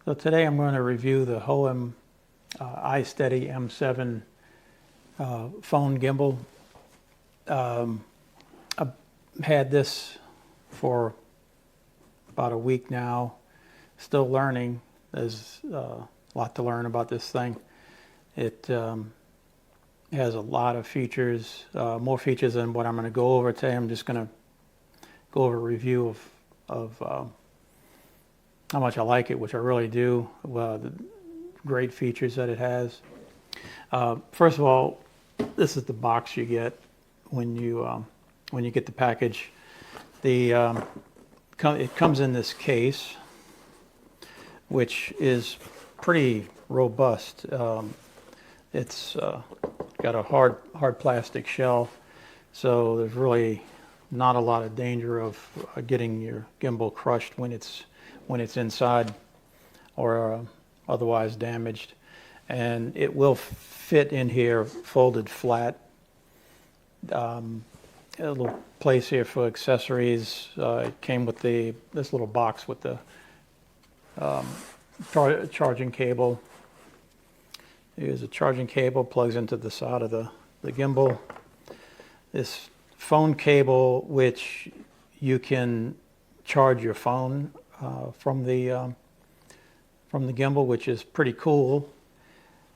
So today I'm going to review the Hohem iSteady M7 phone gimbal. I've had this for about a week now, still learning. There's a lot to learn about this thing. It has a lot of features, more features than what I'm going to go over today. I'm just going to go over a review of how much I like it, which I really do. The great features that it has. First of all, this is the box you get when you get the package. It comes in this case, which is pretty robust. It's got a hard plastic shell, so there's really not a lot of danger of getting your gimbal crushed when it's inside or otherwise damaged. And it will fit in here folded flat. A little place here for accessories. It came with this little box with the charging cable. Here's a charging cable, plugs into the side of the gimbal. This phone cable, which you can charge your phone from the gimbal, which is pretty cool.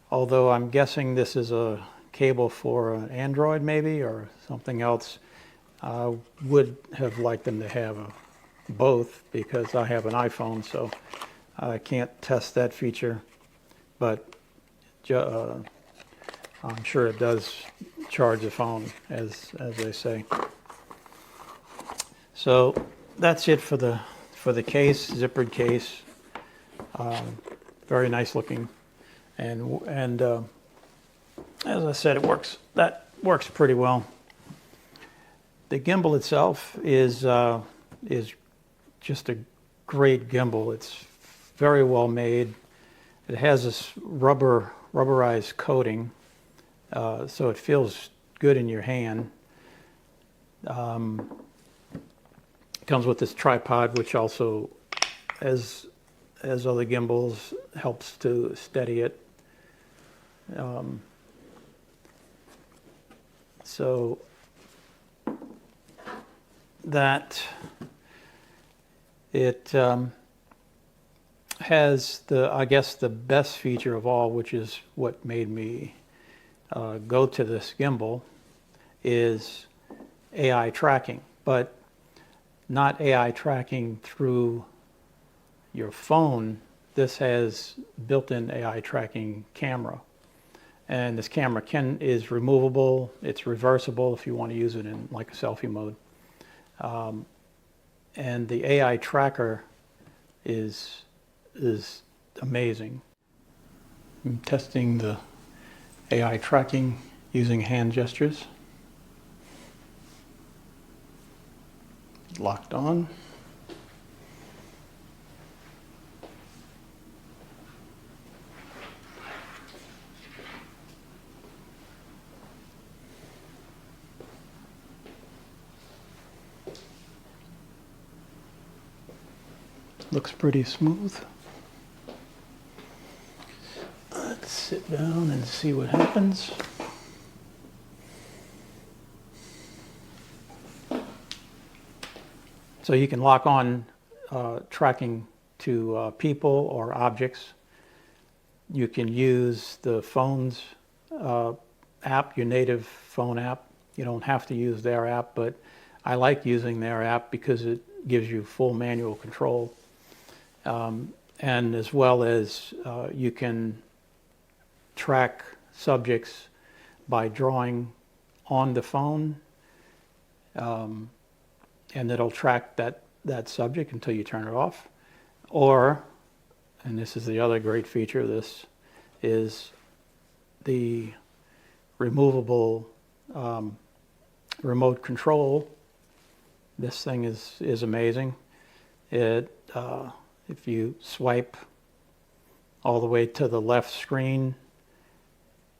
Although I'm guessing this is a cable for an Android maybe or something else. I would have liked them to have both, because I have an iPhone, so I can't test that feature, but I'm sure it does charge the phone, as they say. So that's it for the case, zippered case. Very nice looking, and as I said, that works pretty well. The gimbal itself is just a great gimbal. It's very well made. It has this rubberized coating, so it feels good in your hand. It comes with this tripod, which also, as other gimbals, helps to steady it. So that it has I guess the best feature of all, which is what made me go to this gimbal, is AI tracking, but not AI tracking through your phone. This has built-in AI tracking camera, and this camera is removable. It's reversible if you want to use it in like a selfie mode. And the AI tracker is amazing. I'm testing the AI tracking using hand gestures. Locked on. Looks pretty smooth. Let's sit down and see what happens. So you can lock on tracking to people or objects. You can use the phone's app, your native phone app. You don't have to use their app, but I like using their app because it gives you full manual control. And as well as you can track subjects by drawing on the phone, and it'll track that subject until you turn it off. Or, and this is the other great feature of this, is the removable remote control. This thing is amazing. If you swipe all the way to the left screen,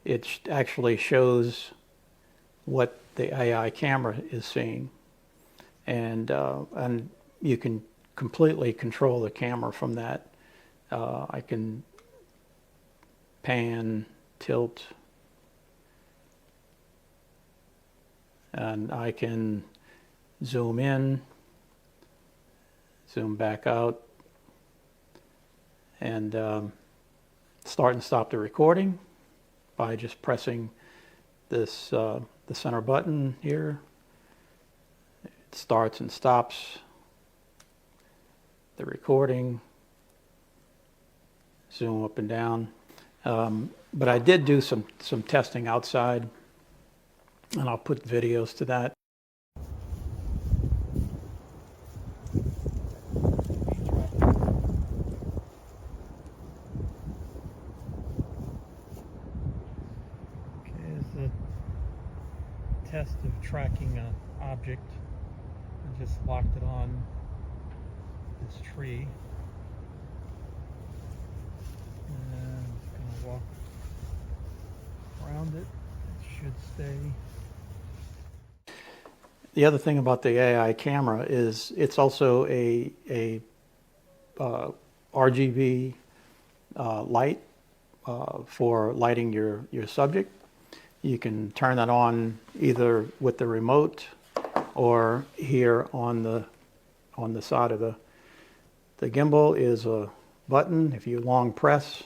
it actually shows what the AI camera is seeing, and you can completely control the camera from that. I can pan, tilt, and I can zoom in, zoom back out, and start and stop the recording by just pressing this the center button here. It starts and stops the recording. Zoom up and down. But I did do some testing outside, and I'll put videos to that. Okay, here's the test of tracking an object. I just locked it on this tree. And I'm just going to walk around it. It should stay. The other thing about the AI camera is it's also a RGB light for lighting your subject. You can turn that on either with the remote or here on the side of the gimbal is a button. If you long press,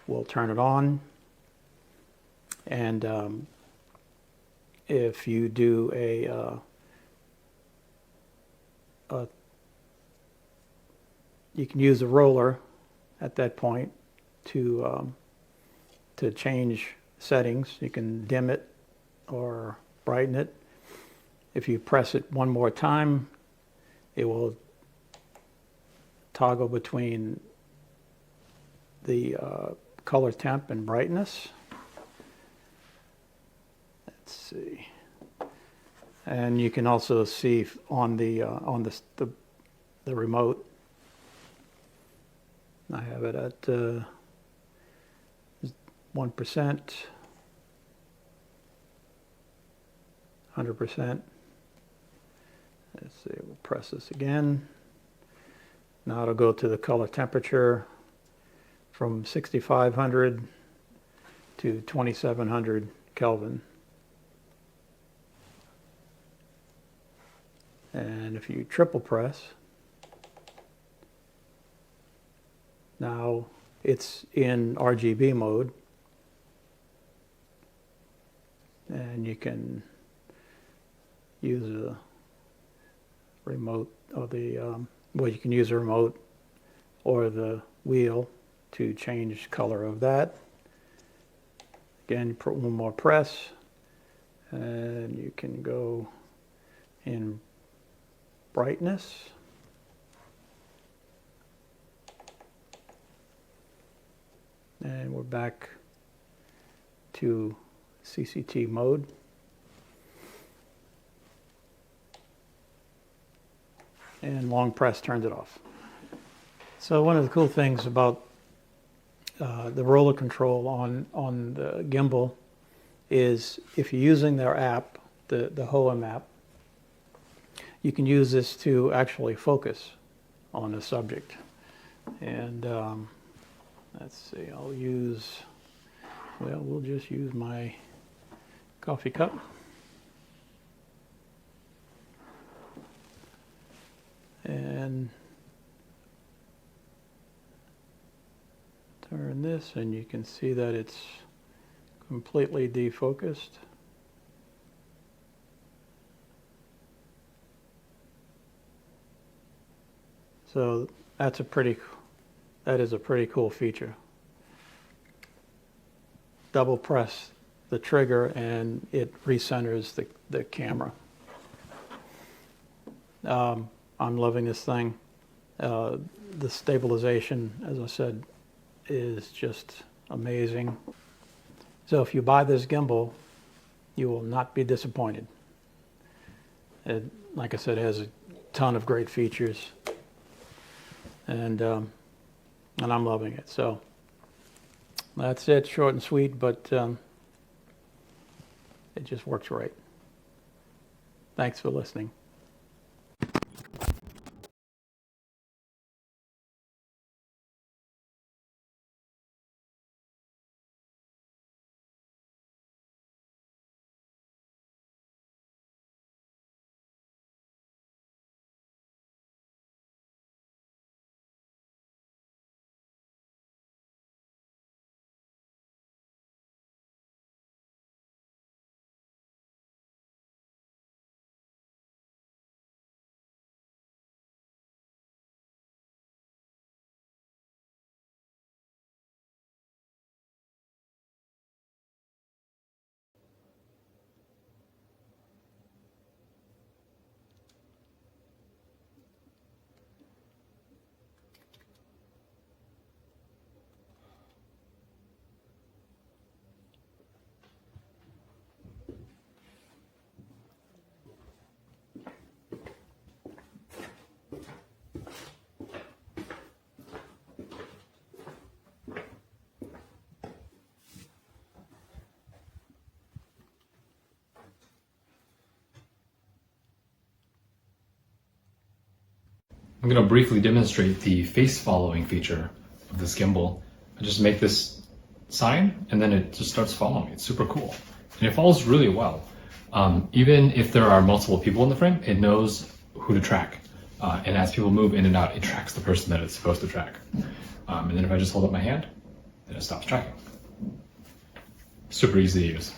we'll turn it on. And if you do you can use a roller at that point to change settings. You can dim it or brighten it. If you press it one more time, it will toggle between the color temp and brightness. Let's see. And you can also see on the remote. I have it at 1%, 100%. Let's see, we'll press this again. Now it'll go to the color temperature from 6,500 to 2,700 Kelvin. And if you triple press, now it's in RGB mode. And you can use a remote or well, you can use a remote or the wheel to change color of that. Again, you put one more press and you can go in brightness. And we're back to CCT mode. And long press turns it off. So one of the cool things about the roller control on the gimbal is if you're using their app, the Hohem app, you can use this to actually focus on the subject. And let's see, we'll just use my coffee cup. And turn this, and you can see that it's completely defocused. So that is a pretty cool feature. Double press the trigger and it recenters the camera. I'm loving this thing. The stabilization, as I said, is just amazing. So if you buy this gimbal, you will not be disappointed. It, like I said, has a ton of great features, and I'm loving it. So that's it, short and sweet, but it just works right. Thanks for listening. I'm going to briefly demonstrate the face following feature of this gimbal. I just make this sign and then it just starts following me. It's super cool. And it follows really well. Even if there are multiple people in the frame, it knows who to track. And as people move in and out, it tracks the person that it's supposed to track. And then if I just hold up my hand, then it stops tracking. Super easy to use.